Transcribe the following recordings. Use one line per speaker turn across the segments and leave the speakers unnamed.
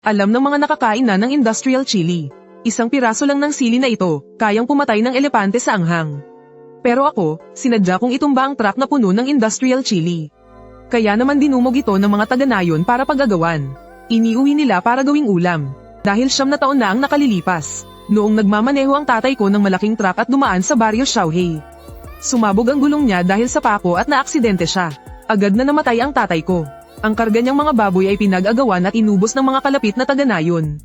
Alam ng mga nakakain na ng industrial chili. Isang piraso lang ng sili na ito, kayang pumatay ng elepante sa anghang. Pero ako, sinadya kong itumba ang truck na puno ng industrial chili. Kaya naman dinumog ito ng mga taga-nayon para pagagawan. Iniuwi nila para gawing ulam. Dahil 9 na taon na ang nakalilipas, noong nagmamaneho ang tatay ko ng malaking truck at dumaan sa baryo Xiaohei. Sumabog ang gulong niya dahil sa pako at naaksidente siya. Agad na namatay ang tatay ko. Ang karga niyang mga baboy ay pinag-agawan at inubos ng mga kalapit na taga-nayon.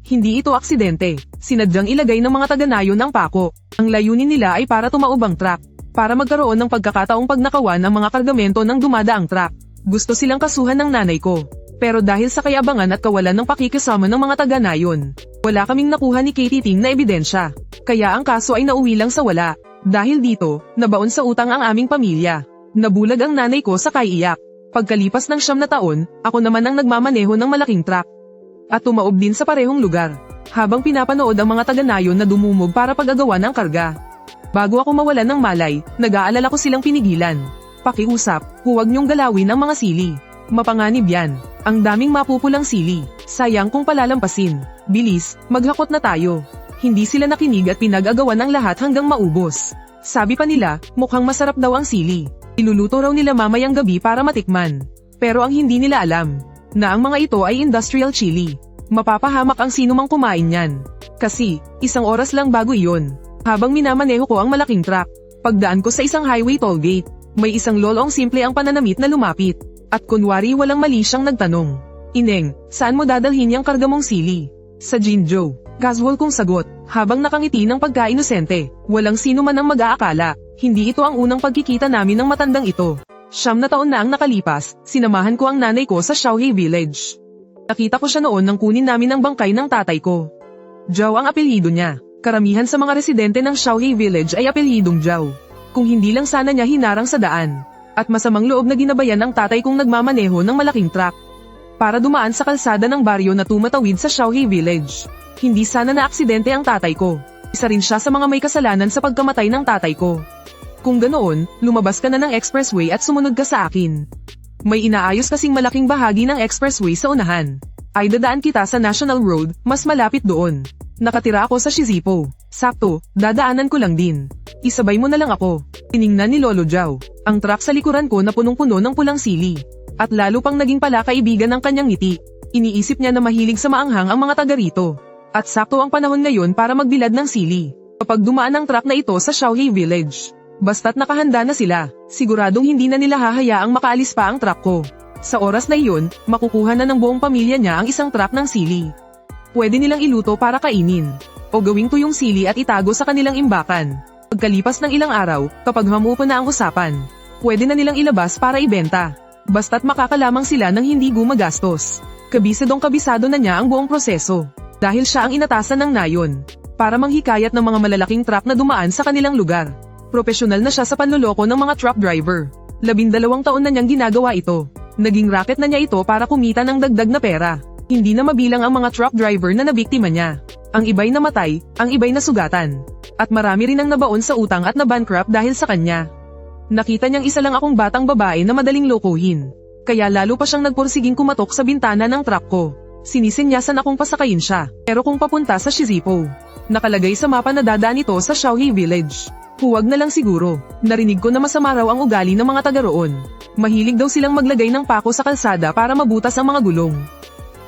Hindi ito aksidente, sinadyang ilagay ng mga taga-nayon ang pako. Ang layunin nila ay para tumaob ang truck, para magkaroon ng pagkakataong pagnakawan ng mga kargamento ng dumadaang truck. Gusto silang kasuhan ng nanay ko. Pero dahil sa kayabangan at kawalan ng pakikisama ng mga taga-nayon, wala kaming nakuha ni Katie Ting na ebidensya. Kaya ang kaso ay nauwi lang sa wala. Dahil dito, nabaon sa utang ang aming pamilya. Nabulag ang nanay ko sa kaiiyak. Pagkalipas ng 9 na taon, ako naman ang nagmamaneho ng malaking truck. At tumaob din sa parehong lugar, habang pinapanood ang mga taga-nayon na dumumog para pag-agawan ng karga. Bago ako mawalan ng malay, nag-aalala ko silang pinigilan. Pakiusap, huwag niyong galawin ang mga sili. Mapanganib yan, ang daming mapupulang sili. Sayang kung palalampasin. Bilis, maghakot na tayo. Hindi sila nakinig at pinag-agawan ang lahat hanggang maubos. Sabi pa nila, mukhang masarap daw ang sili. Iluluto raw nila mamayang gabi para matikman. Pero ang hindi nila alam, na ang mga ito ay industrial chili. Mapapahamak ang sinumang kumain yan. Kasi, 1 oras lang bago iyon. Habang minamaneho ko ang malaking truck, pagdaan ko sa isang highway toll gate, may isang lolong simple ang pananamit na lumapit. At kunwari walang mali siyang nagtanong, "Ineng, saan mo dadalhin yung karga mong sili?" "Sa Jinzhou." Casual kong sagot, habang nakangiti ng pagka-inosente. Walang sino man ang mag-aakala, hindi ito ang unang pagkikita namin ng matandang ito. 9 na taon na ang nakalipas, sinamahan ko ang nanay ko sa Xiaohei Village. Nakita ko siya noon nang kunin namin ang bangkay ng tatay ko. Zhao ang apelyido niya. Karamihan sa mga residente ng Xiaohei Village ay apelyidong Zhao. Kung hindi lang sana niya hinarang sa daan. At masamang loob na ginabayan ng tatay kong nagmamaneho ng malaking truck para dumaan sa kalsada ng baryo na tumatawid sa Xiaohei Village. Hindi sana na-aksidente ang tatay ko. Isa rin siya sa mga may kasalanan sa pagkamatay ng tatay ko. Kung ganoon, lumabas ka na ng expressway at sumunod ka sa akin. May inaayos kasing malaking bahagi ng expressway sa unahan. Ay dadaan kita sa National Road, mas malapit doon. Nakatira ako sa Shizipo. Sakto, dadaanan ko lang din. Isabay mo na lang ako. Tiningnan ni Lolo Zhao ang truck sa likuran ko na punong-puno ng pulang sili. At lalo pang naging palakaibigan ng kanyang ngiti. Iniisip niya na mahilig sa maanghang ang mga taga rito. At sakto ang panahon ngayon para magbilad ng sili. Kapag dumaan ang truck na ito sa Xiaohei Village, basta't nakahanda na sila, siguradong hindi na nila hahayaang makaalis pa ang truck ko. Sa oras na iyon, makukuha na ng buong pamilya niya ang isang truck ng sili. Pwede nilang iluto para kainin, o gawing tuyong sili at itago sa kanilang imbakan. Pagkalipas ng ilang araw, kapag hamupa na ang usapan, pwede na nilang ilabas para ibenta. Basta't makakalamang sila ng hindi gumagastos. Kabisadong kabisado na niya ang buong proseso. Dahil siya ang inatasan ng nayon, para manghikayat ng mga malalaking truck na dumaan sa kanilang lugar. Propesyonal na siya sa panloloko ng mga truck driver. 12 taon na niyang ginagawa ito. Naging racket na niya ito para kumita ng dagdag na pera. Hindi na mabilang ang mga truck driver na nabiktima niya. Ang iba'y namatay, ang iba'y nasugatan. At marami rin ang nabaon sa utang at na-bankrupt dahil sa kanya. Nakita niyang isa lang akong batang babae na madaling lokohin. Kaya lalo pa siyang nagpursiging kumatok sa bintana ng truck ko. Sinisinyasan akong pasakayin siya, pero kung papunta sa Shizipo. Nakalagay sa mapa na dadaan ito sa Xiaohei Village. Huwag na lang siguro. Narinig ko na masama raw ang ugali ng mga taga roon. Mahilig daw silang maglagay ng pako sa kalsada para mabutas ang mga gulong.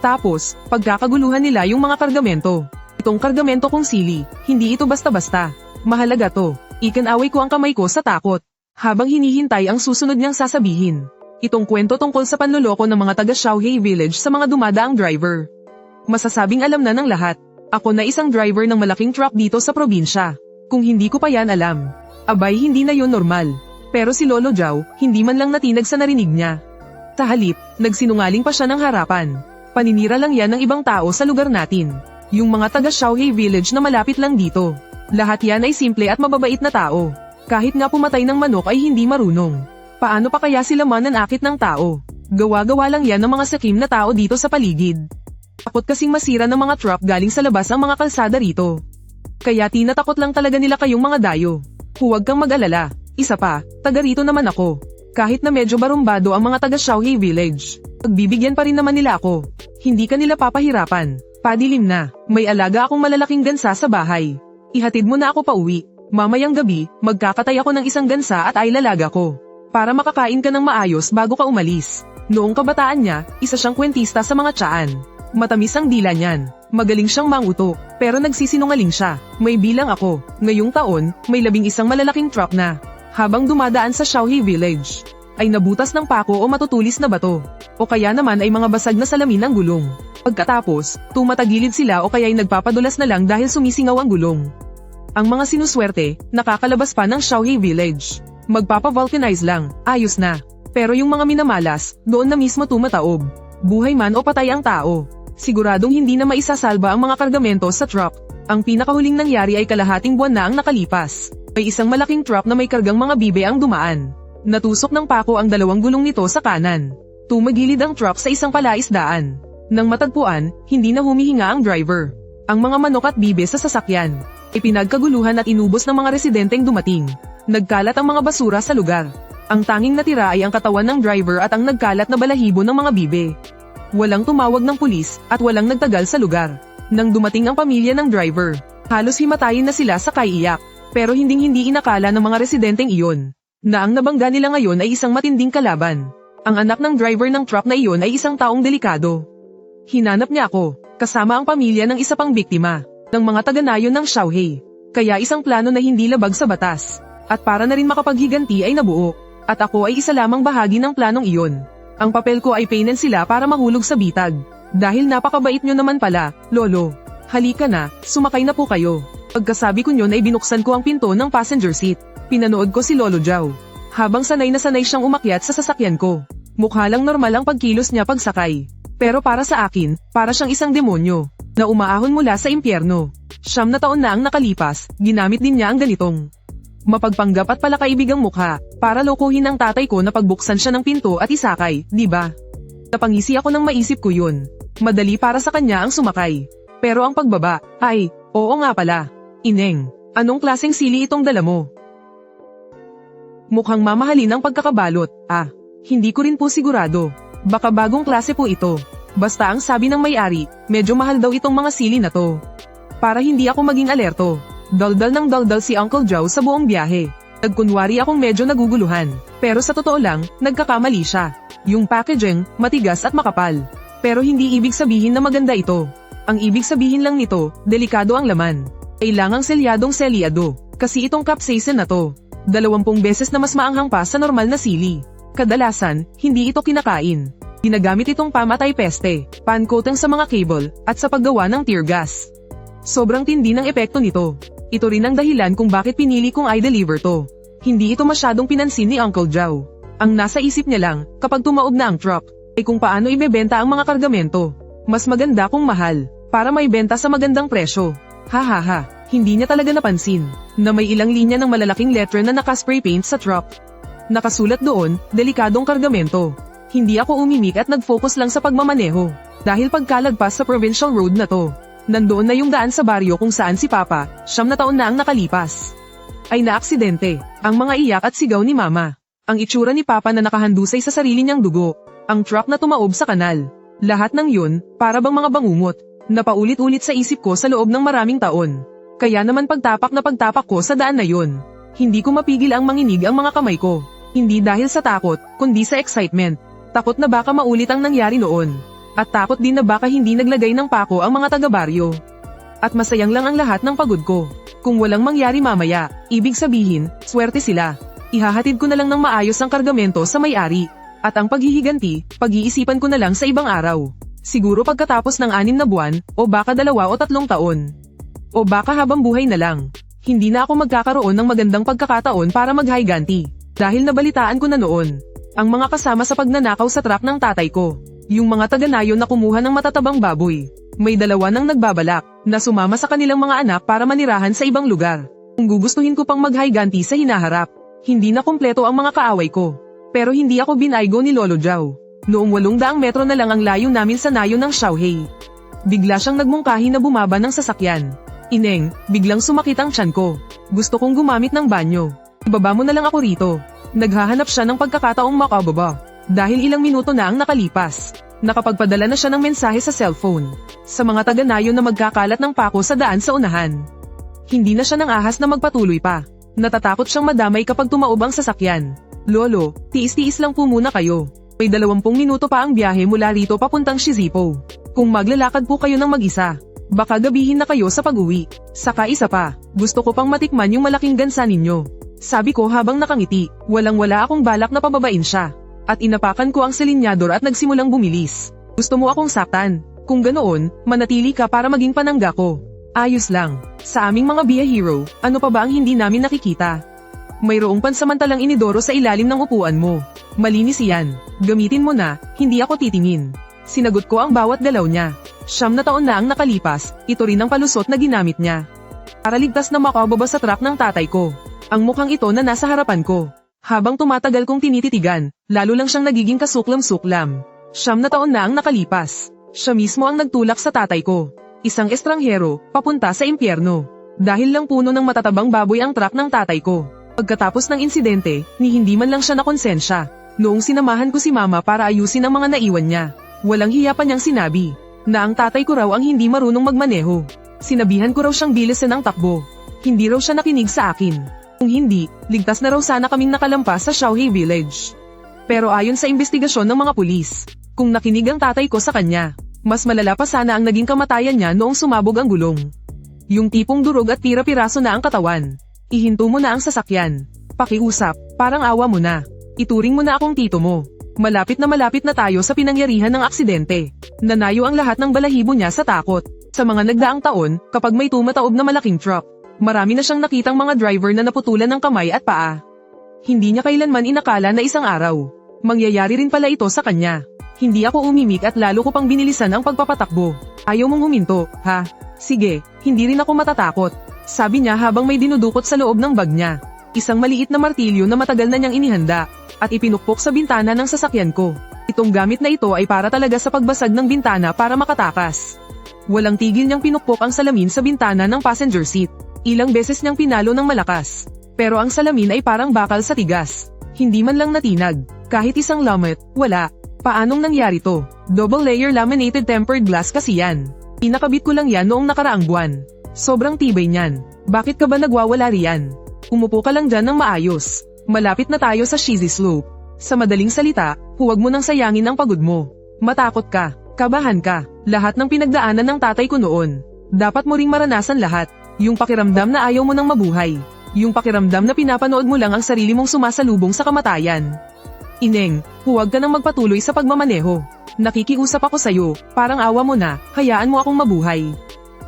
Tapos, pagkakaguluhan nila yung mga kargamento. Itong kargamento kong sili, hindi ito basta-basta. Mahalaga to. Ikinaway ko ang kamay ko sa takot. Habang hinihintay ang susunod niyang sasabihin. Itong kwento tungkol sa panloloko ng mga taga Xiaohei Village sa mga dumadaang driver. Masasabing alam na ng lahat. Ako na isang driver ng malaking truck dito sa probinsya. Kung hindi ko pa yan alam, abay hindi na yon normal. Pero si Lolo Zhao, hindi man lang natinag sa narinig niya. Sa halip, nagsinungaling pa siya ng harapan. Paninira lang yan ng ibang tao sa lugar natin. Yung mga taga Xiaohei Village na malapit lang dito. Lahat yan ay simple at mababait na tao. Kahit nga pumatay ng manok ay hindi marunong. Paano pa kaya sila mananakit ng tao? Gawa-gawa lang yan ng mga sakim na tao dito sa paligid. Takot kasing masira ng mga truck galing sa labas ang mga kalsada rito. Kaya tinatakot lang talaga nila kayong mga dayo. Huwag kang mag-alala. Isa pa, taga rito naman ako. Kahit na medyo barumbado ang mga taga Xiaohei Village, Pagbibigyan pa rin naman nila ako. Hindi ka nila papahirapan. Padilim na, may alaga akong malalaking gansa sa bahay. Ihatid mo na ako pauwi. Mamayang gabi, magkakatay ako ng isang gansa at ay lalaga ko. Para makakain ka ng maayos bago ka umalis. Noong kabataan niya, isa siyang kwentista sa mga tsaan. Matamis ang dila niyan. Magaling siyang manguto, pero nagsisinungaling siya. May bilang ako. Ngayong taon, may 11 malalaking truck na. Habang dumadaan sa Xiaohe Village, ay nabutas ng pako o matutulis na bato. O kaya naman ay mga basag na salamin ng gulong. Pagkatapos, tumatagilid sila o kaya'y nagpapadulas na lang dahil sumisingaw ang gulong. Ang mga sinuswerte, nakakalabas pa ng Xiaohe Village. Magpapa-vulcanize lang, ayos na. Pero yung mga minamalas, doon na mismo tumataob. Buhay man o patay ang tao. Siguradong hindi na maisasalba ang mga kargamento sa truck. Ang pinakahuling nangyari ay kalahating buwan na ang nakalipas. May isang malaking truck na may kargang mga bibe ang dumaan. Natusok ng pako ang 2 gulong nito sa kanan. Tumagilid ang truck sa isang palaisdaan. Nang matagpuan, hindi na humihinga ang driver. Ang mga manok at bibe sa sasakyan. Ipinagkaguluhan at inubos ng mga residenteng dumating. Nagkalat ang mga basura sa lugar. Ang tanging natira ay ang katawan ng driver at ang nagkalat na balahibo ng mga bibe. Walang tumawag ng pulis at walang nagtagal sa lugar. Nang dumating ang pamilya ng driver, halos himatayin na sila sa kaiiyak. Pero hinding-hindi inakala ng mga residenteng iyon na ang nabangga nila ngayon ay isang matinding kalaban. Ang anak ng driver ng truck na iyon ay isang taong delikado. Hinanap niya ako, kasama ang pamilya ng isa pang biktima, ng mga taga-nayon ng Xiaohe. Kaya isang plano na hindi labag sa batas. At para na rin makapaghiganti ay nabuo. At ako ay isa lamang bahagi ng planong iyon. Ang papel ko ay paynan sila para mahulog sa bitag. Dahil napakabait nyo naman pala, Lolo. Halika na, sumakay na po kayo. Pagkasabi ko nyon ay binuksan ko ang pinto ng passenger seat. Pinanood ko si Lolo Zhao. Habang sanay na sanay siyang umakyat sa sasakyan ko. Mukha lang normal ang pagkilos niya pagsakay. Pero para sa akin, para siyang isang demonyo, na umaahon mula sa impyerno. 9 na taon na ang nakalipas, ginamit din niya ang ganitong mapagpanggap at palakaibigang mukha, para lokohin ang tatay ko na pagbuksan siya ng pinto at isakay, di ba? Napangisi ako nang maisip ko yun. Madali para sa kanya ang sumakay. Pero ang pagbaba, ay, oo nga pala. Ineng, anong klaseng sili itong dala mo? Mukhang mamahalin ang pagkakabalot. Hindi ko rin po sigurado. Baka bagong klase po ito. Basta ang sabi ng may-ari, medyo mahal daw itong mga sili na to. Para hindi ako maging alerto, daldal ng daldal si Uncle Zhao sa buong biyahe. Nagkunwari akong medyo naguguluhan. Pero sa totoo lang, nagkakamali siya. Yung packaging, matigas at makapal. Pero hindi ibig sabihin na maganda ito. Ang ibig sabihin lang nito, delikado ang laman. Kailangang selyadong selyado. Kasi itong capsaicin na to, 20 beses na mas maanghang pa sa normal na sili. Kadalasan, hindi ito kinakain. Ginagamit itong pamatay peste, pan-coating sa mga cable, at sa paggawa ng tear gas. Sobrang tindi ng epekto nito. Ito rin ang dahilan kung bakit pinili kong i-deliver to. Hindi ito masyadong pinansin ni Uncle Zhao. Ang nasa isip niya lang, kapag tumaob na ang truck, ay kung paano ibebenta ang mga kargamento. Mas maganda kung mahal, para may benta sa magandang presyo. Hahaha. Hindi niya talaga napansin na may ilang linya ng malalaking letra na naka-spray paint sa truck. Nakasulat doon, delikadong kargamento. Hindi ako umimik at nag-focus lang sa pagmamaneho. Dahil pagkalagpas sa provincial road na to, nandoon na yung daan sa baryo kung saan si Papa, 9 na taon na ang nakalipas. Ay naaksidente, ang mga iyak at sigaw ni Mama. Ang itsura ni Papa na nakahandusay sa sarili niyang dugo. Ang truck na tumaob sa kanal. Lahat ng yun, para bang mga bangungot, na paulit-ulit sa isip ko sa loob ng maraming taon. Kaya naman pagtapak na pagtapak ko sa daan na yun. Hindi ko mapigil ang manginig ang mga kamay ko. Hindi dahil sa takot, kundi sa excitement. Takot na baka maulit ang nangyari noon. At takot din na baka hindi naglagay ng pako ang mga taga-baryo. At masayang lang ang lahat ng pagod ko. Kung walang mangyari mamaya, ibig sabihin, swerte sila. Ihahatid ko na lang ng maayos ang kargamento sa may-ari. At ang paghihiganti, pag-iisipan ko na lang sa ibang araw. Siguro pagkatapos ng 6 na buwan, o baka 2 o 3 taon. O baka habang buhay na lang. Hindi na ako magkakaroon ng magandang pagkakataon para maghiganti. Dahil nabalitaan ko na noon, ang mga kasama sa pagnanakaw sa truck ng tatay ko. Yung mga taga-nayon na kumuha ng matatabang baboy. May 2 nang nagbabalak, na sumama sa kanilang mga anak para manirahan sa ibang lugar. Kung gugustuhin ko pang maghiganti sa hinaharap, hindi na kompleto ang mga kaaway ko. Pero hindi ako binaygo ni Lolo Zhao. Noong 800 metro na lang ang layo namin sa nayon ng Xiaohe. Bigla siyang nagmungkahi na bumaba ng sasakyan. Ineng, biglang sumakit ang tiyan ko. Gusto kong gumamit ng banyo. Ibaba mo na lang ako rito. Naghahanap siya ng pagkakataong makababa. dahil ilang minuto na ang nakalipas. Nakapagpadala na siya ng mensahe sa cellphone sa mga taga-nayon na magkakalat ng pako sa daan sa unahan. Hindi na siya nang ahas na magpatuloy pa. Natatakot siyang madamay kapag tumaob ang sasakyan. Lolo, tiis-tiis lang po muna kayo. May 20 minuto pa ang biyahe mula rito papuntang Shizipo. Kung maglalakad po kayo ng mag-isa, baka gabihin na kayo sa pag-uwi. Saka isa pa, gusto ko pang matikman yung malaking gansa ninyo. Sabi ko habang nakangiti, walang-wala akong balak na pababain siya. At inapakan ko ang silinyador at nagsimulang bumilis. Gusto mo akong saktan? Kung ganoon, manatili ka para maging panangga ko. Ayos lang. Sa aming mga Bia Hero, ano pa ba ang hindi namin nakikita? Mayroong pansamantalang inidoro sa ilalim ng upuan mo. Malinis iyan. Gamitin mo na, hindi ako titingin. Sinagot ko ang bawat galaw niya. 9 na taon na ang nakalipas, ito rin ang palusot na ginamit niya. Para ligtas na makababa sa truck ng tatay ko. Ang mukhang ito na nasa harapan ko. Habang tumatagal kong tinititigan, lalo lang siyang nagiging kasuklam-suklam. 9 na taon na ang nakalipas. Siya mismo ang nagtulak sa tatay ko. Isang estranghero, papunta sa impyerno. Dahil lang puno ng matatabang baboy ang truck ng tatay ko. Pagkatapos ng insidente, ni hindi man lang siya nakonsensya. Noong sinamahan ko si mama para ayusin ang mga naiwan niya, walang hiya pa niyang sinabi na ang tatay ko raw ang hindi marunong magmaneho. Sinabihan ko raw siyang bilisan ang takbo. Hindi raw siya nakinig sa akin. Kung hindi, ligtas na raw sana kaming nakalampas sa Xiaohe Village. Pero ayon sa investigasyon ng mga pulis, kung nakinig ang tatay ko sa kanya, mas malala pa sana ang naging kamatayan niya noong sumabog ang gulong. Yung tipong durog at pira-piraso na ang katawan. Ihinto mo na ang sasakyan. Pakiusap, parang awa mo na. Ituring mo na akong tito mo. Malapit na tayo sa pinangyarihan ng aksidente. Nanayo ang lahat ng balahibo niya sa takot. Sa mga nagdaang taon, kapag may tumataob na malaking truck, marami na siyang nakitang mga driver na naputulan ng kamay at paa. Hindi niya kailanman inakala na isang araw mangyayari rin pala ito sa kanya. Hindi ako umimik at lalo ko pang binilisan ang pagpapatakbo. Ayaw mong huminto, ha? Sige, hindi rin ako matatakot. Sabi niya habang may dinudukot sa loob ng bag niya. Isang maliit na martilyo na matagal na niyang inihanda at ipinukpok sa bintana ng sasakyan ko. Itong gamit na ito ay para talaga sa pagbasag ng bintana para makatakas. Walang tigil niyang pinukpok ang salamin sa bintana ng passenger seat. Ilang beses niyang pinalo ng malakas. Pero ang salamin ay parang bakal sa tigas. Hindi man lang natinag. Kahit isang lamet, wala. Paanong nangyari to? Double layer laminated tempered glass kasi yan. Pinakabit ko lang yan noong nakaraang buwan. Sobrang tibay niyan. Bakit ka ba nagwawala riyan? Umupo ka lang dyan ng maayos. Malapit na tayo sa Shizi Slope. Sa madaling salita, huwag mo nang sayangin ang pagod mo. Matakot ka, kabahan ka, lahat ng pinagdaanan ng tatay ko noon. Dapat mo ring maranasan lahat. Yung pakiramdam na ayaw mo nang mabuhay. Yung pakiramdam na pinapanood mo lang ang sarili mong sumasalubong sa kamatayan. Ineng, huwag ka nang magpatuloy sa pagmamaneho. Nakikiusap ako sa'yo, parang awa mo na, hayaan mo akong mabuhay.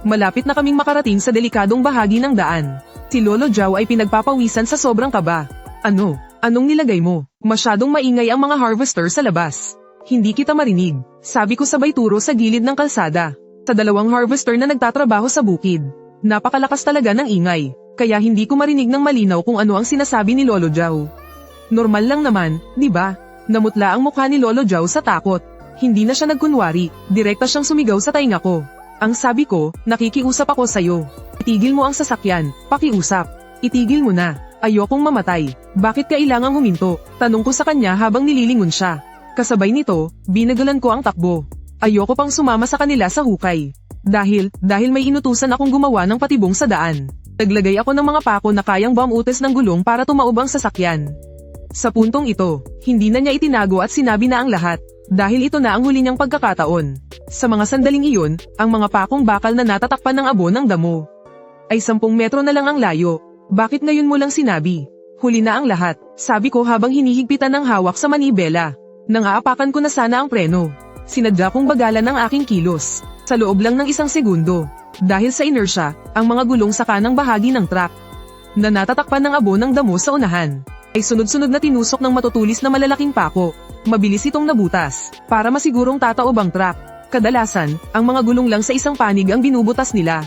Malapit na kaming makarating sa delikadong bahagi ng daan. Si Lolo Zhao ay pinagpapawisan sa sobrang kaba. Ano? Anong nilagay mo? Masyadong maingay ang mga harvester sa labas. Hindi kita marinig. Sabi ko sabay turo sa gilid ng kalsada. Sa 2 harvester na nagtatrabaho sa bukid. Napakalakas talaga ng ingay, kaya hindi ko marinig ng malinaw kung ano ang sinasabi ni Lolo Zhao. Normal lang naman, di ba? Namutla ang mukha ni Lolo Zhao sa takot. Hindi na siya nagkunwari, direkta siyang sumigaw sa tainga ko. Ang sabi ko, nakikiusap ako sa'yo. Itigil mo ang sasakyan, pakiusap. Itigil mo na, ayokong mamatay. Bakit kailangang huminto? Tanong ko sa kanya habang nililingon siya. Kasabay nito, binagalan ko ang takbo. Ayoko pang sumama sa kanila sa hukay. Dahil may inutusan akong gumawa ng patibong sa daan. Naglagay ako ng mga pako na kayang bumuutes ng gulong para tumaob ang sasakyan. Sa puntong ito, hindi na niya itinago at sinabi na ang lahat. Dahil ito na ang huli niyang pagkakataon. Sa mga sandaling iyon, ang mga pakong bakal na natatakpan ng abo ng damo ay 10 metro na lang ang layo. Bakit ngayon mo lang sinabi? Huli na ang lahat, sabi ko habang hinihigpitan ng hawak sa manibela. Nangaapakan ko na sana ang preno. Sinadya kong bagalan ang aking kilos. Sa loob lang ng 1 segundo. Dahil sa inertia, ang mga gulong sa kanang bahagi ng truck na natatakpan ng abo ng damo sa unahan ay sunod-sunod na tinusok ng matutulis na malalaking pako. Mabilis itong nabutas para masigurong tataob ang truck. Kadalasan, ang mga gulong lang sa isang panig ang binubutas nila.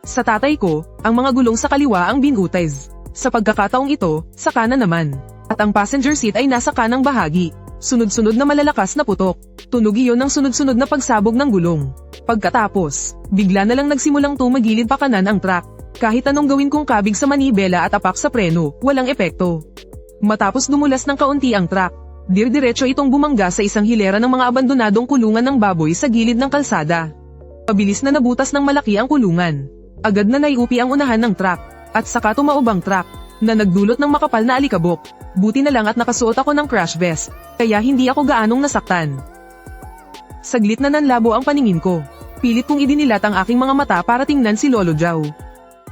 Sa tatay ko, ang mga gulong sa kaliwa ang binutas. Sa pagkakataong ito, sa kanan naman. At ang passenger seat ay nasa kanang bahagi. Sunod-sunod na malalakas na putok. Tunog iyon ng sunod-sunod na pagsabog ng gulong. Pagkatapos, bigla na lang nagsimulang tumagilid pa kanan ang truck. Kahit anong gawin kong kabig sa manibela at apak sa preno, walang epekto. Matapos dumulas ng kaunti ang truck, Dir-diretso itong bumangga sa isang hilera ng mga abandonadong kulungan ng baboy sa gilid ng kalsada. Pabilis na nabutas ng malaki ang kulungan. Agad na naiupi ang unahan ng truck, at saka tumaob ang truck, na nagdulot ng makapal na alikabok. Buti na lang at nakasuot ako ng crash vest, kaya hindi ako gaanong nasaktan. Saglit na nanlabo ang paningin ko. Pilit kong idinilat ang aking mga mata para tingnan si Lolo Jow.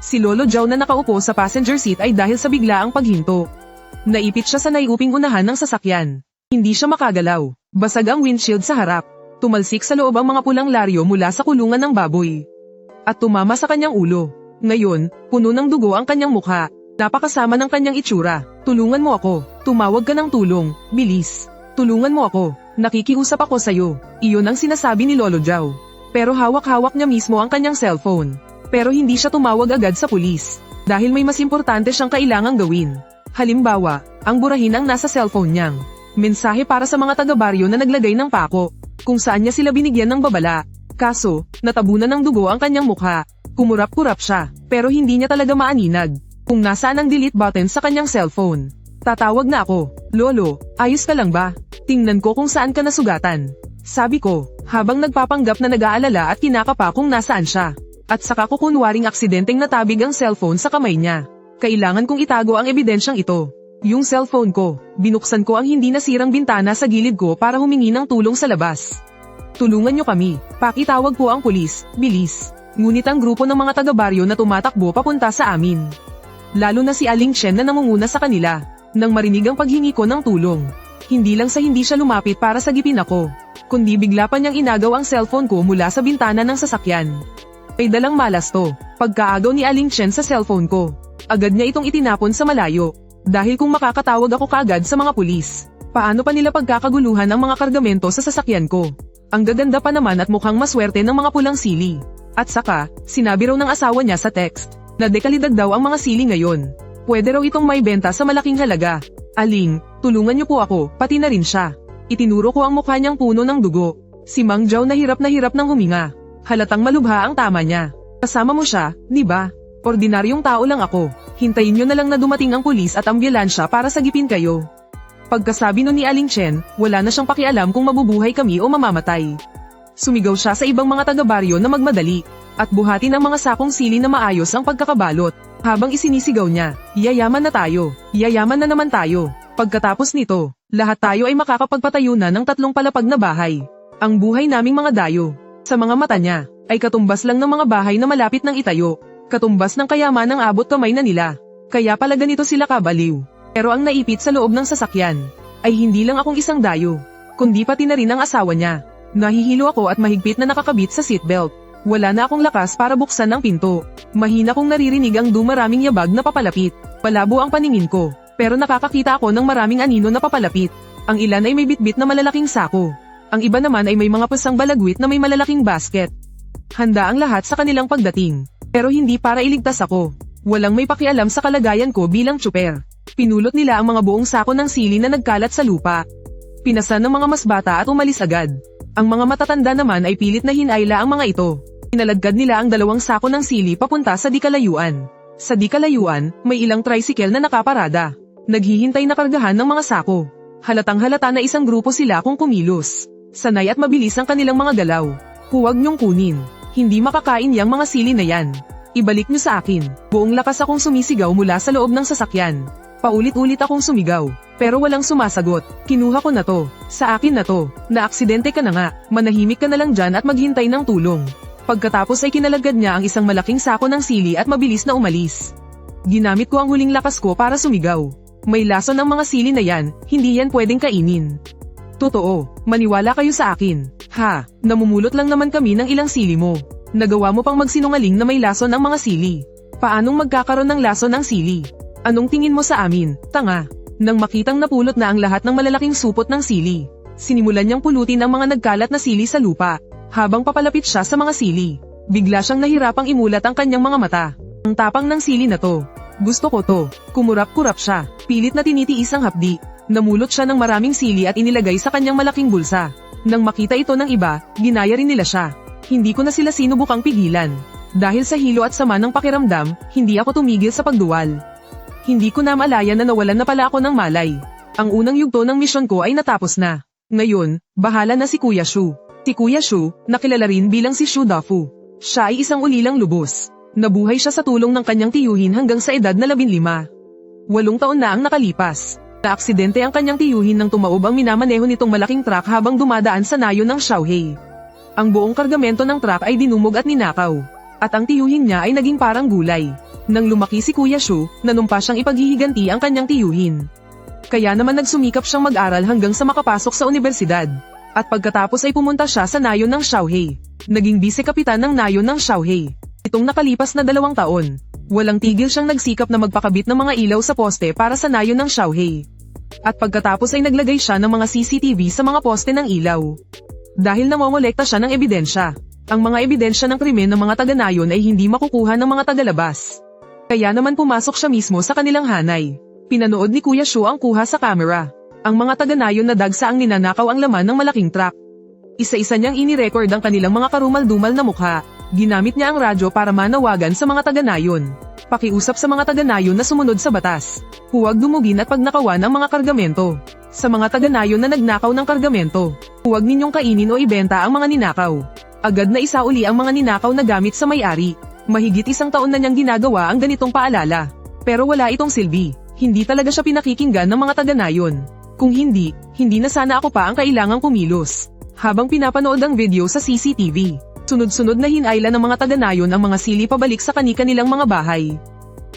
Si Lolo Jow na nakaupo sa passenger seat ay dahil sa biglaang paghinto. Naipit siya sa naiuping unahan ng sasakyan. Hindi siya makagalaw. Basag ang windshield sa harap. Tumalsik sa loob ang mga pulang laryo mula sa kulungan ng baboy. At tumama sa kanyang ulo. Ngayon, puno ng dugo ang kanyang mukha. Napakasama ng kanyang itsura. Tulungan mo ako. Tumawag ka ng tulong. Bilis. Tulungan mo ako. Nakikiusap ako sa'yo. Iyon ang sinasabi ni Lolo Jow. Pero hawak-hawak niya mismo ang kanyang cellphone. Pero hindi siya tumawag agad sa pulis. Dahil may mas importante siyang kailangang gawin. Halimbawa, ang burahin ang nasa cellphone niyang. Mensahe para sa mga taga-baryo na naglagay ng pako. Kung saan niya sila binigyan ng babala. Kaso, natabunan ng dugo ang kanyang mukha. Kumurap-kurap siya, pero hindi niya talaga maaninag. Kung nasaan ang delete button sa kanyang cellphone. Tatawag na ako. Lolo, ayos ka lang ba? Tingnan ko kung saan ka nasugatan. Sabi ko, habang nagpapanggap na nag-aalala at kinakapa kung nasaan siya. At saka ko kunwaring aksidenteng natabig ang cellphone sa kamay niya. Kailangan kong itago ang ebidensyang ito. Yung cellphone ko, binuksan ko ang hindi nasirang bintana sa gilid ko para humingi ng tulong sa labas. Tulungan niyo kami, pakitawag po ang pulis, bilis. Ngunit ang grupo ng mga taga-baryo na tumatakbo papunta sa amin. Lalo na si Aling Chen na namunguna sa kanila, nang marinig ang paghingi ko ng tulong. Hindi lang sa hindi siya lumapit para sagipin ako, kundi bigla pa niyang inagaw ang cellphone ko mula sa bintana ng sasakyan. Ay dalang malas to, pagkaagaw ni Aling Chen sa cellphone ko. Agad niya itong itinapon sa malayo. Dahil kung makakatawag ako kaagad sa mga pulis, paano pa nila pagkakaguluhan ang mga kargamento sa sasakyan ko? Ang gaganda pa naman at mukhang maswerte ng mga pulang sili. At saka, sinabi raw ng asawa niya sa text, na dekalidad daw ang mga sili ngayon. Pwede raw itong may benta sa malaking halaga. Aling, tulungan niyo po ako, pati na rin siya. Itinuro ko ang mukha niyang puno ng dugo. Si Mang Jow na hirap ng huminga. Halatang malubha ang tama niya. Kasama mo siya, di ba? Ordinaryong tao lang ako. Hintayin nyo na lang na dumating ang pulis at ambulansya para sagipin kayo. Pagkasabi nun ni Aling Chen, wala na siyang pakialam kung mabubuhay kami o mamamatay. Sumigaw siya sa ibang mga taga-baryo na magmadali, at buhati ng mga sakong sili na maayos ang pagkakabalot. Habang isinisigaw niya, yayaman na tayo, yayaman na naman tayo. Pagkatapos nito, lahat tayo ay makakapagpatayo na ng 3 palapag na bahay. Ang buhay naming mga dayo, sa mga mata niya, ay katumbas lang ng mga bahay na malapit ng itayo. Katumbas ng kayaman ng abot kamay na nila. Kaya pala ganito sila kabaliw. Pero ang naipit sa loob ng sasakyan, ay hindi lang akong isang dayo, kundi pati na rin ang asawa niya. Nahihilo ako at mahigpit na nakakabit sa seatbelt. Wala na akong lakas para buksan ang pinto. Mahina kong naririnig ang dumaraming yabag na papalapit. Palabo ang paningin ko, pero nakakakita ako ng maraming anino na papalapit. Ang ilan ay may bitbit na malalaking sako. Ang iba naman ay may mga pusang balagwit na may malalaking basket. Handa ang lahat sa kanilang pagdating. Pero hindi para iligtas ako. Walang may pakialam sa kalagayan ko bilang tsuper. Pinulot nila ang mga buong sako ng sili na nagkalat sa lupa. Pinasan ng mga mas bata at umalis agad. Ang mga matatanda naman ay pilit na hinayla ang mga ito. Inaladkad nila ang 2 sako ng sili papunta sa di kalayuan. Sa di kalayuan, may ilang tricycle na nakaparada. Naghihintay na kargahan ng mga sako. Halatang halata na isang grupo sila kung kumilos. Sanay at mabilis ang kanilang mga galaw. Huwag niyong kunin. Hindi makakain yang mga sili na yan. Ibalik niyo sa akin. Buong lakas akong sumisigaw mula sa loob ng sasakyan. Paulit-ulit akong sumigaw, pero walang sumasagot. Kinuha ko na to. Sa akin na to. Naaksidente ka na nga. Manahimik ka na lang dyan at maghintay ng tulong. Pagkatapos ay kinalagad niya ang isang malaking sako ng sili at mabilis na umalis. Ginamit ko ang huling lakas ko para sumigaw. May lason ng mga sili na yan, hindi yan pwedeng kainin. Totoo, maniwala kayo sa akin. Ha, namumulot lang naman kami ng ilang sili mo. Nagawa mo pang magsinungaling na may lason ang mga sili. Paanong magkakaroon ng lason ang sili? Anong tingin mo sa amin, tanga? Nang makitang napulot na ang lahat ng malalaking supot ng sili, sinimulan niyang pulutin ang mga nagkalat na sili sa lupa. Habang papalapit siya sa mga sili, bigla siyang nahirapang imulat ang kanyang mga mata. Ang tapang ng sili na to. Gusto ko to. Kumurap-kurap siya. Pilit na tinitiis ang hapdi. Namulot siya ng maraming sili at inilagay sa kanyang malaking bulsa. Nang makita ito ng iba, ginaya rin nila siya. Hindi ko na sila sinubukang pigilan. Dahil sa hilo at sama ng pakiramdam, hindi ako tumigil sa pagduwal. Hindi ko na malayan na nawalan na pala ako ng malay. Ang unang yugto ng misyon ko ay natapos na. Ngayon, bahala na si Kuya Shu. Si Kuya Shu, nakilala rin bilang si Shu Dafu. Siya ay isang ulilang lubos. Nabuhay siya sa tulong ng kanyang tiyuhin hanggang sa edad na 15. 8 taon na ang nakalipas. Naaksidente ang kanyang tiyuhin nang tumaob ang minamaneho nitong malaking truck habang dumadaan sa nayon ng Xiaohei. Ang buong kargamento ng truck ay dinumog at ninakaw. At ang tiyuhin niya ay naging parang gulay. Nang lumaki si Kuya Shu, nanumpa siyang ipaghihiganti ang kanyang tiyuhin. Kaya naman nagsumikap siyang mag-aral hanggang sa makapasok sa universidad. At pagkatapos ay pumunta siya sa nayon ng Xiaohei. Naging vice-kapitan ng nayon ng Xiaohei. Itong nakalipas na 2 taon. Walang tigil siyang nagsikap na magpakabit ng mga ilaw sa poste para sa nayon ng Xiaohei. At pagkatapos ay naglagay siya ng mga CCTV sa mga poste ng ilaw. Dahil namomolekta siya ng ebidensya. Ang mga ebidensya ng krimen ng mga taga-nayon ay hindi makukuha ng mga taga-labas. Kaya naman pumasok siya mismo sa kanilang hanay. Pinanood ni Kuya Shu ang kuha sa camera. Ang mga taga-nayon na dagsa ang ninanakaw ang laman ng malaking truck. Isa-isa niyang inirecord ang kanilang mga karumal-dumal na mukha. Ginamit niya ang radyo para manawagan sa mga taga-nayon. Pakiusap sa mga taga-nayon na sumunod sa batas. Huwag dumugin at pagnakawan ang mga kargamento. Sa mga taga-nayon na nagnakaw ng kargamento, huwag ninyong kainin o ibenta ang mga ninakaw. Agad na isauli ang mga ninakaw na gamit sa may-ari. Mahigit 1 taon na niyang ginagawa ang ganitong paalala. Pero wala itong silbi. Hindi talaga siya pinakikinggan ng mga taga-nayon. Kung hindi na sana ako pa ang kailangang kumilos. Habang pinapanood ang video sa CCTV, sunod-sunod na hinayla ng mga taga-nayon ang mga sili pabalik sa kani-kanilang mga bahay.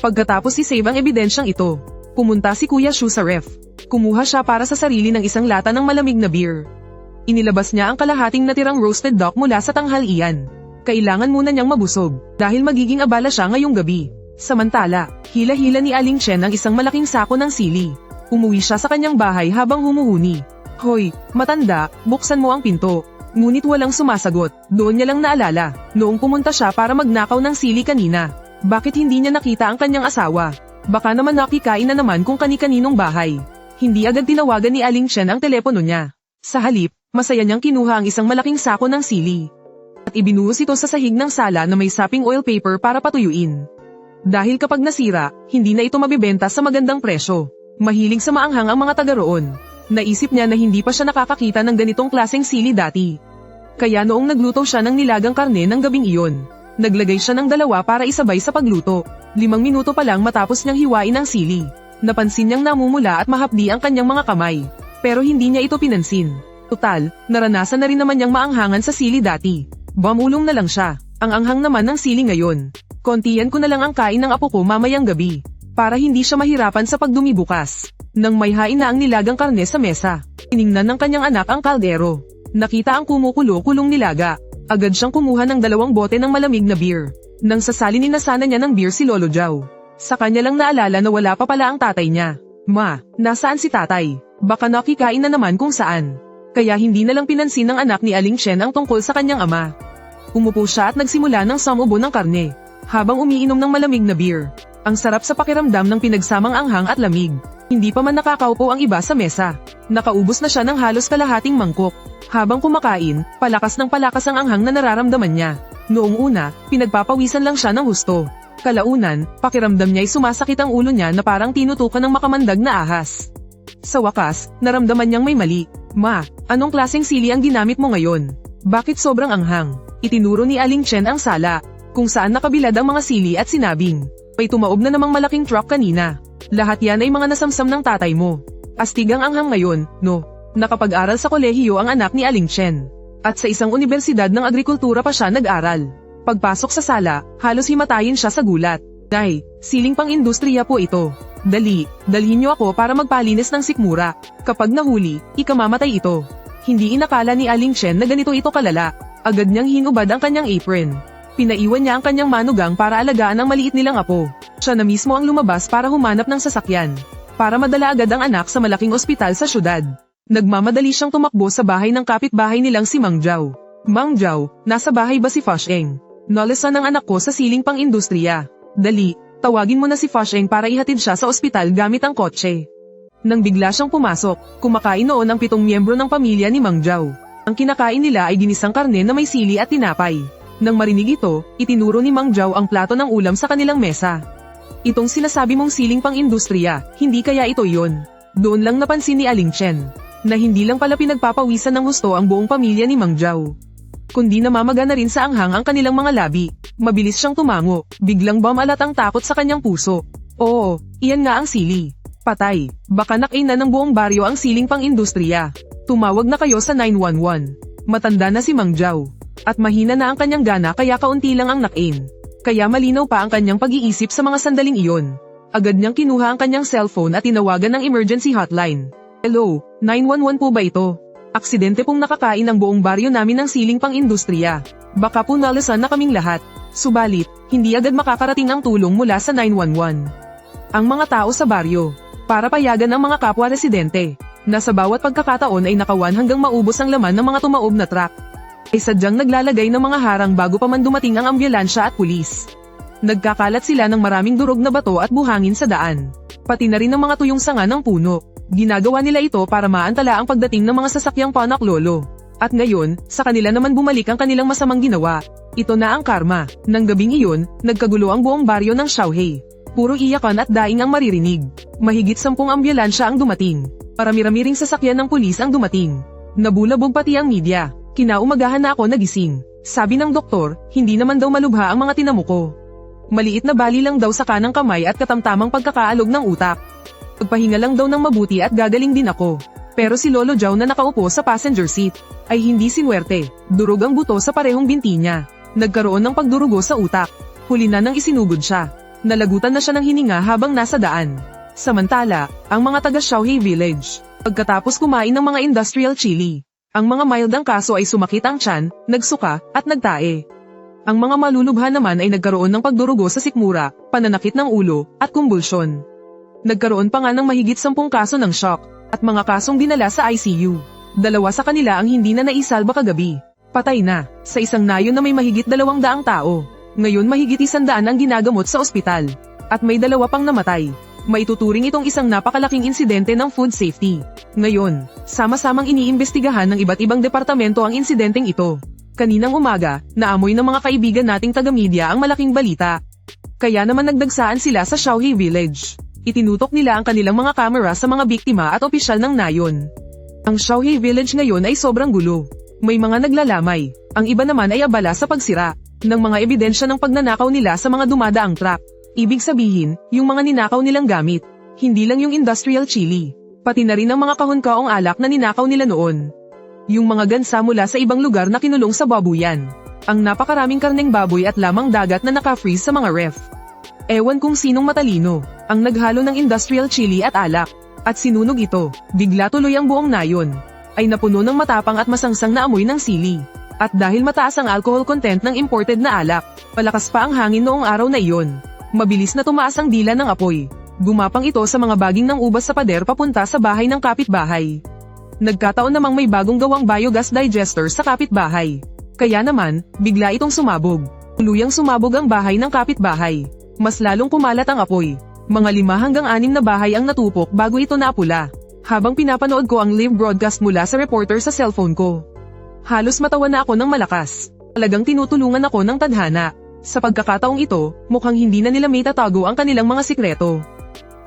Pagkatapos i-save ang ebidensyang ito, pumunta si Kuya Shu sa ref. Kumuha siya para sa sarili ng isang lata ng malamig na beer. Inilabas niya ang kalahating natirang roasted duck mula sa tanghalian. Kailangan muna niyang mabusog, dahil magiging abala siya ngayong gabi. Samantala, hila-hila ni Aling Chen ang isang malaking sako ng sili. Umuwi siya sa kanyang bahay habang humuhuni. Hoy, matanda, buksan mo ang pinto. Ngunit walang sumasagot. Doon niya lang naalala, noong pumunta siya para magnakaw ng sili kanina. Bakit hindi niya nakita ang kanyang asawa? Baka naman nakikain na naman kung kani-kaninong bahay. Hindi agad tinawagan ni Aling Chen ang telepono niya. Sa halip, masaya niyang kinuha ang isang malaking sako ng sili. At ibinuhos ito sa sahig ng sala na may saping oil paper para patuyuin. Dahil kapag nasira, hindi na ito mabibenta sa magandang presyo. Mahilig sa maanghang ang mga taga roon. Naisip niya na hindi pa siya nakakakita ng ganitong klaseng sili dati. Kaya noong nagluto siya ng nilagang karne ng gabing iyon, naglagay siya ng 2 para isabay sa pagluto. 5 minuto pa lang matapos niyang hiwain ang sili. Napansin niyang namumula at mahapdi ang kanyang mga kamay. Pero hindi niya ito pinansin. Tutal, naranasan na rin naman niyang maanghangan sa sili dati. Bumulong na lang siya. Ang anghang naman ng sili ngayon. Kontiyan ko na lang ang kain ng apo ko mamayang gabi. Para hindi siya mahirapan sa pagdumi bukas. Nang may hain na ang nilagang karne sa mesa, tiningnan ng kanyang anak ang kaldero. Nakita ang kumukulo-kulong nilaga. Agad siyang kumuha ng 2 bote ng malamig na beer. Nang sasalinin na sana niya ng beer si Lolo Jow. Sa kanya lang naalala na wala pa pala ang tatay niya. Ma, nasaan si tatay? Baka nakikain na naman kung saan. Kaya hindi na lang pinansin ng anak ni Aling Chen ang tungkol sa kanyang ama. Umupo siya at nagsimula ng samubo ng karne. Habang umiinom ng malamig na beer. Ang sarap sa pakiramdam ng pinagsamang anghang at lamig. Hindi pa man nakakaupo ang iba sa mesa. Nakaubos na siya ng halos kalahating mangkok. Habang kumakain, palakas ng palakas ang anghang na nararamdaman niya. Noong una, pinagpapawisan lang siya ng husto. Kalaunan, pakiramdam niya ay sumasakit ang ulo niya na parang tinutukan ng makamandag na ahas. Sa wakas, naramdaman niyang may mali. Ma, anong klaseng sili ang ginamit mo ngayon? Bakit sobrang anghang? Itinuro ni Aling Chen ang sala, kung saan nakabilad ang mga sili at sinabing, may tumaob na namang malaking truck kanina. Lahat yan ay mga nasamsam ng tatay mo. Astig ang anghang ngayon, no? Nakapag-aral sa kolehiyo ang anak ni Aling Chen. At sa isang universidad ng agrikultura pa siya nag-aral. Pagpasok sa sala, halos himatayin siya sa gulat. Nay, siling pang industriya po ito. Dali, dalhin niyo ako para magpalinis ng sikmura. Kapag nahuli, ikamamatay ito. Hindi inakala ni Aling Chen na ganito ito kalala. Agad niyang hinubad ang kanyang apron. Pinaiwan niya ang kanyang manugang para alagaan ang maliit nilang apo. Siya na mismo ang lumabas para humanap ng sasakyan. Para madala agad ang anak sa malaking ospital sa syudad. Nagmamadali siyang tumakbo sa bahay ng kapitbahay nilang si Mang Zhao. Mang Zhao, nasa bahay ba si Fasheng? Nalasan ang anak ko sa siling pang industriya. Dali, tawagin mo na si Fasheng para ihatid siya sa ospital gamit ang kotse. Nang bigla siyang pumasok, kumakain noon ang 7 miyembro ng pamilya ni Mang Zhao. Ang kinakain nila ay ginisang karne na may sili at tinapay. Nang marinig ito, itinuro ni Mang Zhao ang plato ng ulam sa kanilang mesa. Itong sinasabi mong siling pang industriya, hindi kaya ito yon? Doon lang napansin ni Aling Chen, na hindi lang pala pinagpapawisan ng gusto ang buong pamilya ni Mang Zhao, kundi namamaga na rin sa anghang ang kanilang mga labi. Mabilis siyang tumango, biglang bumalat ang takot sa kanyang puso. Oo, iyan nga ang sili. Patay, baka nakain na ng buong baryo ang siling pang-industriya. Tumawag na kayo sa 911. Matanda na si Mang Zhao, at mahina na ang kanyang gana kaya kaunti lang ang nakain. Kaya malinaw pa ang kanyang pag-iisip sa mga sandaling iyon. Agad niyang kinuha ang kanyang cellphone at tinawagan ng emergency hotline. Hello, 911 po ba ito? Aksidente pong nakakain ang buong baryo namin ng siling pang-industriya. Baka po nalasan na kaming lahat. Subalit, hindi agad makakarating ang tulong mula sa 911. Ang mga tao sa baryo, para payagan ang mga kapwa residente, na sa bawat pagkakataon ay nakawan hanggang maubos ang laman ng mga tumaob na truck, ay sadyang naglalagay ng mga harang bago pa man dumating ang ambulansya at pulis. Nagkakalat sila ng maraming durog na bato at buhangin sa daan, pati na rin ng mga tuyong sanga ng puno. Ginagawa nila ito para maantala ang pagdating ng mga sasakyang panaklolo. At ngayon, sa kanila naman bumalik ang kanilang masamang ginawa. Ito na ang karma. Nang gabing iyon, nagkagulo ang buong baryo ng Xiaohe. Puro iyakan at daing ang maririnig. Mahigit 10 ambulansya ang dumating. Parami-rami ring sasakyan ng pulis ang dumating. Nabulabog pati ang media. Kinaumagahan na ako nagising. Sabi ng doktor, hindi naman daw malubha ang mga tinamo ko. Maliit na bali lang daw sa kanang kamay at katamtamang pagkakaalog ng utak. Pagpahinga lang daw ng mabuti at gagaling din ako. Pero si Lolo Zhao na nakaupo sa passenger seat ay hindi sinwerte. Durog ang buto sa parehong binti niya. Nagkaroon ng pagdurugo sa utak. Huli na nang isinugod siya. Nalagutan na siya ng hininga habang nasa daan. Samantala, ang mga taga Xiaohe Village, pagkatapos kumain ng mga industrial chili, ang mga mild ang kaso ay sumakit ang tiyan, nagsuka, at nagtae. Ang mga malulubha naman ay nagkaroon ng pagdurugo sa sikmura, pananakit ng ulo, at kumbulsyon. Nagkaroon pa nga ng mahigit 10 kaso ng shock, at mga kasong dinala sa ICU. 2 sa kanila ang hindi na naisalba kagabi. Patay na, sa isang nayon na may mahigit 200 tao. Ngayon mahigit 100 ang ginagamot sa ospital. At may 2 pang namatay. Maituturing itong isang napakalaking insidente ng food safety. Ngayon, sama-samang iniimbestigahan ng iba't ibang departamento ang insidenteng ito. Kaninang umaga, naamoy ng mga kaibigan nating taga-media ang malaking balita. Kaya naman nagdagsaan sila sa Xiaohe Village. Itinutok nila ang kanilang mga kamera sa mga biktima at opisyal ng nayon. Ang Xiaohe Village ngayon ay sobrang gulo. May mga naglalamay, ang iba naman ay abala sa pagsira ng mga ebidensya ng pagnanakaw nila sa mga dumadaang truck. Ibig sabihin, yung mga ninakaw nilang gamit, hindi lang yung industrial chili, pati na rin ang mga kahon-kaong alak na ninakaw nila noon. Yung mga gansa mula sa ibang lugar na kinulong sa babuyan. Ang napakaraming karneng baboy at lamang dagat na naka-freeze sa mga ref. Ewan kung sinong matalino, ang naghalo ng industrial chili at alak, at sinunog ito, bigla tuloy ang buong nayon, ay napuno ng matapang at masangsang na amoy ng sili. At dahil mataas ang alcohol content ng imported na alak, palakas pa ang hangin noong araw na iyon. Mabilis na tumaas ang dila ng apoy. Gumapang ito sa mga baging ng ubas sa pader papunta sa bahay ng kapitbahay. Nagkataon namang may bagong gawang biogas digester sa kapitbahay. Kaya naman, bigla itong sumabog. Tuluyang sumabog ang bahay ng kapitbahay. Mas lalong kumalat ang apoy. Mga 5 hanggang 6 na bahay ang natupok bago ito napula. Habang pinapanood ko ang live broadcast mula sa reporter sa cellphone ko, halos matawa na ako ng malakas. Talagang tinutulungan ako ng tadhana. Sa pagkakataong ito, mukhang hindi na nila may tatago ang kanilang mga sikreto.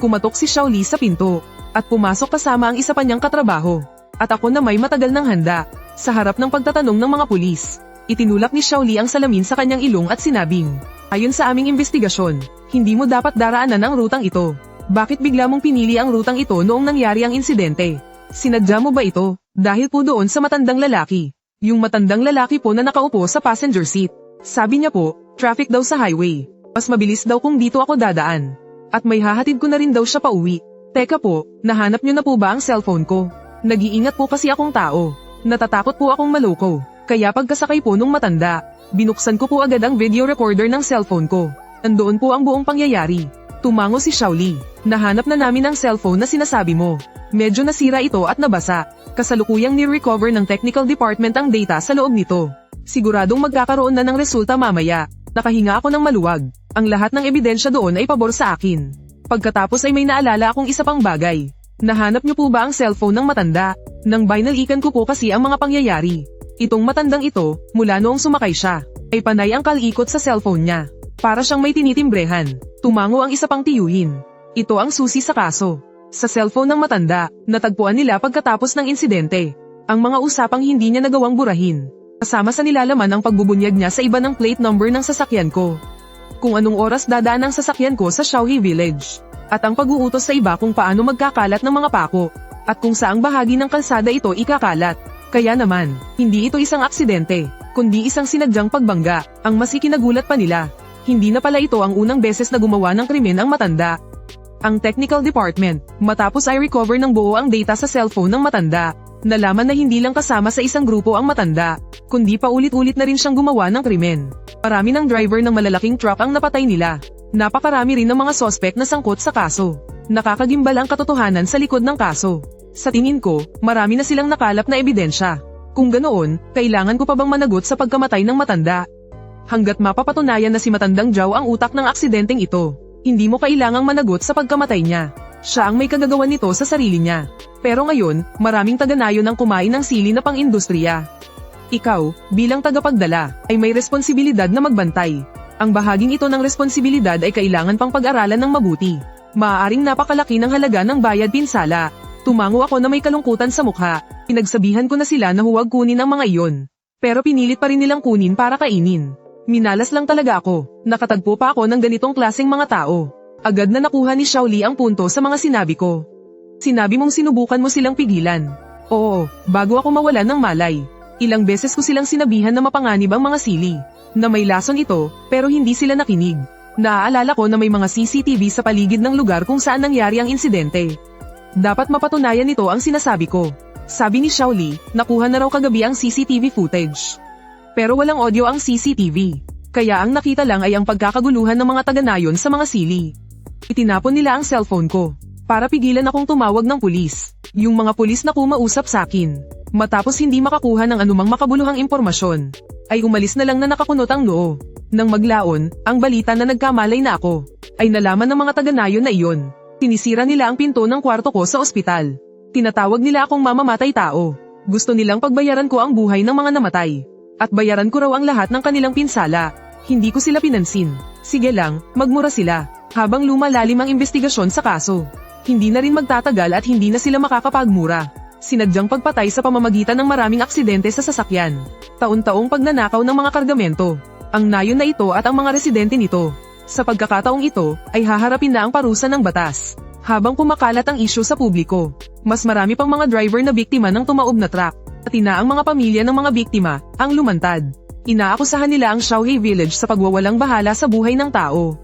Kumatok si Xiaoli sa pinto, at pumasok kasama ang isa pa niyang katrabaho. At ako na may matagal ng handa. Sa harap ng pagtatanong ng mga pulis, itinulak ni Xiaoli ang salamin sa kanyang ilong at sinabing, ayon sa aming investigasyon, hindi mo dapat daraanan ang rutang ito. Bakit bigla mong pinili ang rutang ito noong nangyari ang insidente? Sinadya mo ba ito? Dahil po doon sa matandang lalaki. Yung matandang lalaki po na nakaupo sa passenger seat. Sabi niya po, traffic daw sa highway. Mas mabilis daw kung dito ako dadaan. At may hahatid ko na rin daw siya pauwi. Teka po, nahanap niyo na po ba ang cellphone ko? Nag-iingat po kasi akong tao. Natatakot po akong maloko. Kaya pagkasakay po nung matanda, binuksan ko po agad ang video recorder ng cellphone ko. Nandoon po ang buong pangyayari. Tumango si Xiaoli. Nahanap na namin ang cellphone na sinasabi mo. Medyo nasira ito at nabasa. Kasalukuyang ni-recover ng technical department ang data sa loob nito. Siguradong magkakaroon na ng resulta mamaya. Nakahinga ako ng maluwag. Ang lahat ng ebidensya doon ay pabor sa akin. Pagkatapos ay may naalala akong isa pang bagay. Nahanap niyo po ba ang cellphone ng matanda? Nang binalikan ko po kasi ang mga pangyayari. Itong matandang ito, mula noong sumakay siya, ay panay ang kalikot sa cellphone niya. Para siyang may tinitimbrehan. Tumango ang isa pang tiyuhin. Ito ang susi sa kaso. Sa cellphone ng matanda, natagpuan nila pagkatapos ng insidente. Ang mga usapang hindi niya nagawang burahin. Kasama sa nilalaman ang pagbubunyag niya sa iba ng plate number ng sasakyan ko. Kung anong oras dadaan ang sasakyan ko sa Xiaohe Village. At ang pag-uutos sa iba kung paano magkakalat ng mga pako. At kung saang bahagi ng kalsada ito ikakalat. Kaya naman, hindi ito isang aksidente, kundi isang sinadyang pagbangga. Ang mas ikinagulat pa nila. Hindi na pala ito ang unang beses na gumawa ng krimen ang matanda. Ang technical department, matapos ay recover ng buo ang data sa cellphone ng matanda, nalaman na hindi lang kasama sa isang grupo ang matanda, kundi paulit-ulit na rin siyang gumawa ng krimen. Marami ng driver ng malalaking truck ang napatay nila. Napakarami rin ng mga sospek na sangkot sa kaso. Nakakagimbal ang katotohanan sa likod ng kaso. Sa tingin ko, marami na silang nakalap na ebidensya. Kung ganoon, kailangan ko pa bang managot sa pagkamatay ng matanda? Hanggat mapapatunayan na si Matandang Zhao ang utak ng aksidenteng ito, hindi mo kailangang managot sa pagkamatay niya. Siya ang may kagagawan nito sa sarili niya. Pero ngayon, maraming taga-nayon ang kumain ng sili na pang-industriya. Ikaw, bilang tagapagdala, ay may responsibilidad na magbantay. Ang bahaging ito ng responsibilidad ay kailangan pang pag-aralan ng mabuti. Maaaring napakalaki ng halaga ng bayad pinsala. Tumango ako na may kalungkutan sa mukha. Pinagsabihan ko na sila na huwag kunin ang mga iyon. Pero pinilit pa rin nilang kunin para kainin. Minalas lang talaga ako. Nakatagpo pa ako ng ganitong klaseng mga tao. Agad na nakuha ni Xiaoli ang punto sa mga sinabi ko. Sinabi mong sinubukan mo silang pigilan. Oo, bago ako mawalan ng malay. Ilang beses ko silang sinabihan na mapanganib ang mga sili. Na may lason ito, pero hindi sila nakinig. Naaalala ko na may mga CCTV sa paligid ng lugar kung saan nangyari ang insidente. Dapat mapatunayan nito ang sinasabi ko. Sabi ni Xiaoli, nakuha na raw kagabi ang CCTV footage. Pero walang audio ang CCTV. Kaya ang nakita lang ay ang pagkakaguluhan ng mga taga-nayon sa mga sili. Itinapon nila ang cellphone ko. Para pigilan akong tumawag ng pulis. Yung mga pulis na kumausap sa akin. Matapos hindi makakuha ng anumang makabuluhang impormasyon, ay umalis na lang na nakakunot ang noo. Nang maglaon, ang balita na nagkamalay na ako, ay nalaman ng mga taga-nayon na iyon. Tinisira nila ang pinto ng kwarto ko sa ospital. Tinatawag nila akong mamamatay tao. Gusto nilang pagbayaran ko ang buhay ng mga namatay. At bayaran ko raw ang lahat ng kanilang pinsala. Hindi ko sila pinansin. Sige lang, magmura sila. Habang lumalalim ang investigasyon sa kaso. Hindi na rin magtatagal at hindi na sila makakapagmura. Sinadyang pagpatay sa pamamagitan ng maraming aksidente sa sasakyan. Taon-taong pagnanakaw ng mga kargamento. Ang nayon na ito at ang mga residente nito. Sa pagkakataong ito, ay haharapin na ang parusa ng batas. Habang kumakalat ang isyu sa publiko, mas marami pang mga driver na biktima ng tumaob na truck. At ang mga pamilya ng mga biktima, ang lumantad. Inaakusahan nila ang Xiaohe Village sa pagwawalang bahala sa buhay ng tao.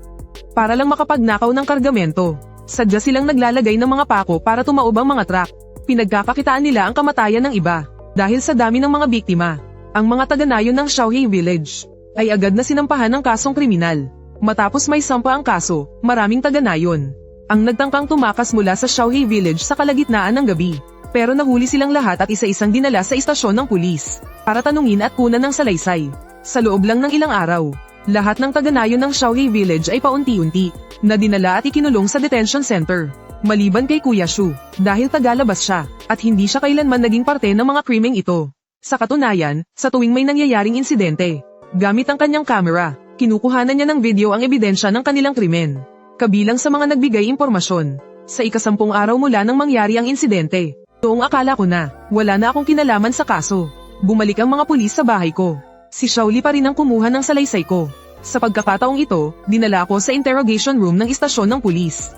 Para lang makapagnakaw ng kargamento, sadya silang naglalagay ng mga pako para tumaob ang mga truck. Pinagkakakitaan nila ang kamatayan ng iba. Dahil sa dami ng mga biktima, ang mga taga-nayon ng Xiaohe Village ay agad na sinampahan ng kasong kriminal. Matapos may sampa ang kaso, maraming taga-nayon ang nagtangkang tumakas mula sa Xiaohe Village sa kalagitnaan ng gabi. Pero nahuli silang lahat at isa-isang dinala sa istasyon ng pulis para tanungin at kunan ng salaysay. Sa loob lang ng ilang araw, lahat ng taga-nayon ng Xiaohe Village ay paunti-unti na dinala at ikinulong sa detention center. Maliban kay Kuya Shu, dahil tagalabas siya at hindi siya kailanman naging parte ng mga krimeng ito. Sa katunayan, sa tuwing may nangyayaring insidente, gamit ang kanyang camera, kinukuhanan niya ng video ang ebidensya ng kanilang krimen. Kabilang sa mga nagbigay impormasyon, sa ika-10 araw mula nang mangyari ang insidente. Noong akala ko na, wala na akong kinalaman sa kaso. Bumalik ang mga pulis sa bahay ko. Si Xiaoli pa rin ang kumuha ng salaysay ko. Sa pagkakataong ito, dinala ako sa interrogation room ng istasyon ng pulis.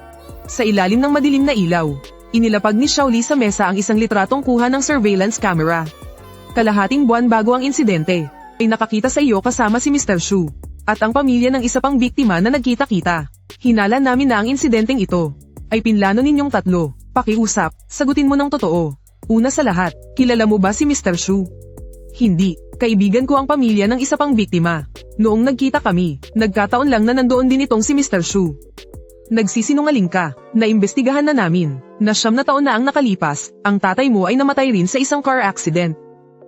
Sa ilalim ng madilim na ilaw, inilapag ni Xiaoli sa mesa ang isang litratong kuha ng surveillance camera. Kalahating buwan bago ang insidente, ay nakakita sa iyo kasama si Mr. Shu, at ang pamilya ng isa pang biktima na nagkita-kita. Hinala namin na ang insidenteng ito ay pinlano ninyong tatlo. Pakiusap, sagutin mo ng totoo. Una sa lahat, kilala mo ba si Mr. Shu? Hindi, kaibigan ko ang pamilya ng isa pang biktima. Noong nagkita kami, nagkataon lang na nandoon din itong si Mr. Shu. Nagsisinungaling ka, naimbestigahan na namin, na 9 na taon na ang nakalipas, ang tatay mo ay namatay rin sa isang car accident.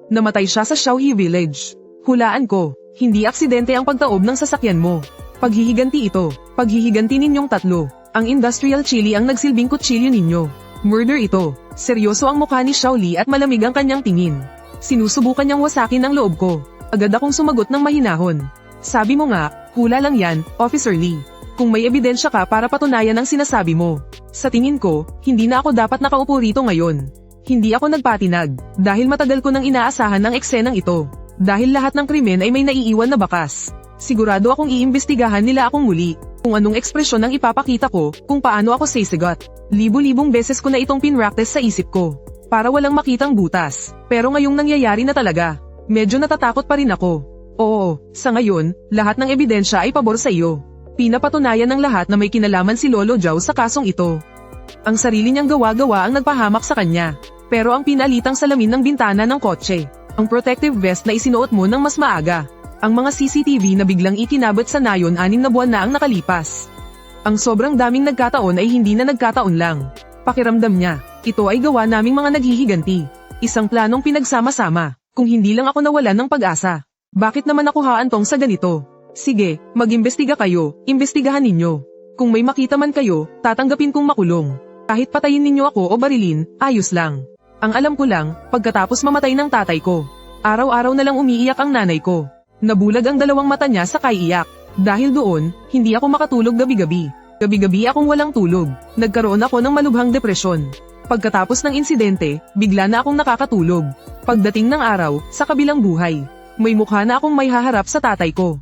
Namatay siya sa Xiaohe Village. Hulaan ko, hindi aksidente ang pagtaob ng sasakyan mo. Paghihiganti ito, paghihiganti ninyong tatlo. Ang industrial chili ang nagsilbing kutsilyo ninyo. Murder ito. Seryoso ang mukha ni Xiaoli at malamig ang kanyang tingin. Sinusubukan niyang wasakin ang loob ko. Agad akong sumagot ng mahinahon. Sabi mo nga, hula lang yan, Officer Lee. Kung may ebidensya ka para patunayan ang sinasabi mo, Sa tingin ko, hindi na ako dapat nakaupo rito ngayon. Hindi ako nagpatinag, dahil matagal ko nang inaasahan ang eksenang ito. Dahil lahat ng krimen ay may naiiwan na bakas. Sigurado akong iimbestigahan nila akong muli, kung anong ekspresyon ang ipapakita ko, kung paano ako sisigot. Libo-libong beses ko na itong pinractice sa isip ko, para walang makitang butas. Pero ngayong nangyayari na talaga, medyo natatakot pa rin ako. Oo, sa ngayon, lahat ng ebidensya ay pabor sa iyo. Pinapatunayan ng lahat na may kinalaman si Lolo Jow sa kasong ito. Ang sarili niyang gawa-gawa ang nagpahamak sa kanya. Pero ang pinalitang salamin ng bintana ng kotse, ang protective vest na isinuot mo ng mas maaga, ang mga CCTV na biglang ikinabot sa nayon 6 na buwan na ang nakalipas. Ang sobrang daming nagkataon ay hindi na nagkataon lang. Pakiramdam niya, ito ay gawa naming mga naghihiganti. Isang planong pinagsama-sama, kung hindi lang ako nawalan ng pag-asa. Bakit naman ako haantong sa ganito? Sige, mag-imbestiga kayo, imbestigahan ninyo. Kung may makita man kayo, tatanggapin kong makulong. Kahit patayin ninyo ako o barilin, ayos lang. Ang alam ko lang, pagkatapos mamatay ng tatay ko, araw-araw na lang umiiyak ang nanay ko. Nabulag ang dalawang mata niya sa kaiiyak. Dahil doon, hindi ako makatulog gabi-gabi. Gabi-gabi akong walang tulog. Nagkaroon ako ng malubhang depresyon. Pagkatapos ng insidente, bigla na akong nakakatulog. Pagdating ng araw, sa kabilang buhay, may mukha na akong may haharap sa tatay ko.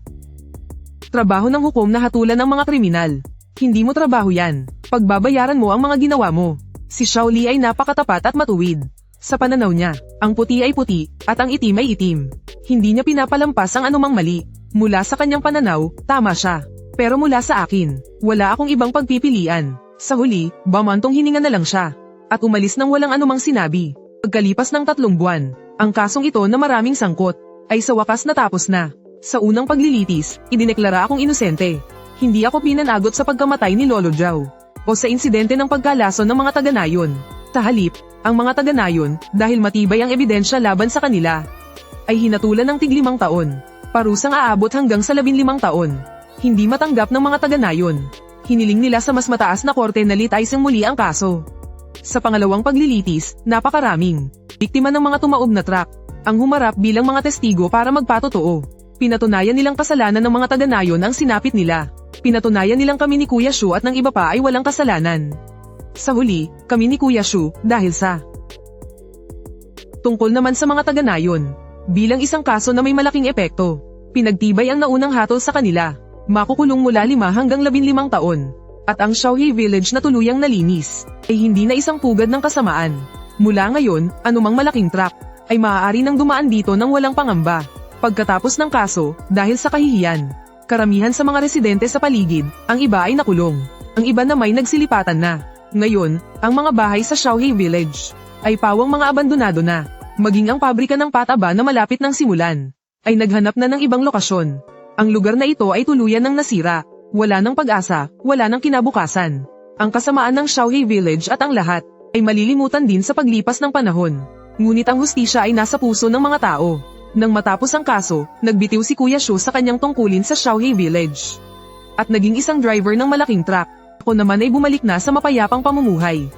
Trabaho ng hukom na hatulan ng mga kriminal. Hindi mo trabaho yan. Pagbabayaran mo ang mga ginawa mo. Si Xiao Li ay napakatapat at matuwid. Sa pananaw niya, ang puti ay puti, at ang itim ay itim. Hindi niya pinapalampas ang anumang mali. Mula sa kanyang pananaw, tama siya. Pero mula sa akin, wala akong ibang pagpipilian. Sa huli, bamantong hininga na lang siya. At umalis nang walang anumang sinabi. Pagkalipas ng 3 buwan, ang kasong ito na maraming sangkot, ay sa wakas natapos na. Sa unang paglilitis, idineklara akong inosente. Hindi ako pinanagot sa pagkamatay ni Lolo Jow o sa insidente ng pagkalason ng mga taga-nayon. Sa halip, ang mga taga-nayon, dahil matibay ang ebidensya laban sa kanila, ay hinatulan ng tig-5 taon. Parusang aabot hanggang sa 15 taon. Hindi matanggap ng mga taga-nayon. Hiniling nila sa mas mataas na korte na litaisang muli ang kaso. Sa pangalawang paglilitis, napakaraming biktima ng mga tumaob na truck ang humarap bilang mga testigo para magpatotoo. Pinatunayan nilang kasalanan ng mga taga-nayon ang sinapit nila. Pinatunayan nilang kami ni Kuya Shu at ng iba pa ay walang kasalanan. Sa huli, kami ni Kuya Shu, dahil sa tungkol naman sa mga taga-nayon, bilang isang kaso na may malaking epekto. Pinagtibay ang naunang hatol sa kanila. Makukulong mula 5 hanggang 15 taon. At ang Xiaohe Village na tuluyang nalinis, ay hindi na isang pugad ng kasamaan. Mula ngayon, anumang malaking truck, ay maaari nang dumaan dito nang walang pangamba. Pagkatapos ng kaso, dahil sa kahihiyan, karamihan sa mga residente sa paligid, ang iba ay nakulong. Ang iba na may nagsilipatan na. Ngayon, ang mga bahay sa Xiaohe Village, ay pawang mga abandonado na. Maging ang pabrika ng pataba na malapit ng simulan, ay naghanap na ng ibang lokasyon. Ang lugar na ito ay tuluyan ng nasira. Wala ng pag-asa, wala ng kinabukasan. Ang kasamaan ng Xiaohe Village at ang lahat, ay malilimutan din sa paglipas ng panahon. Ngunit ang hustisya ay nasa puso ng mga tao. Nang matapos ang kaso, nagbitiw si Kuya Shu sa kanyang tungkulin sa Xiaohe Village. At naging isang driver ng malaking truck. Ako naman ay bumalik na sa mapayapang pamumuhay.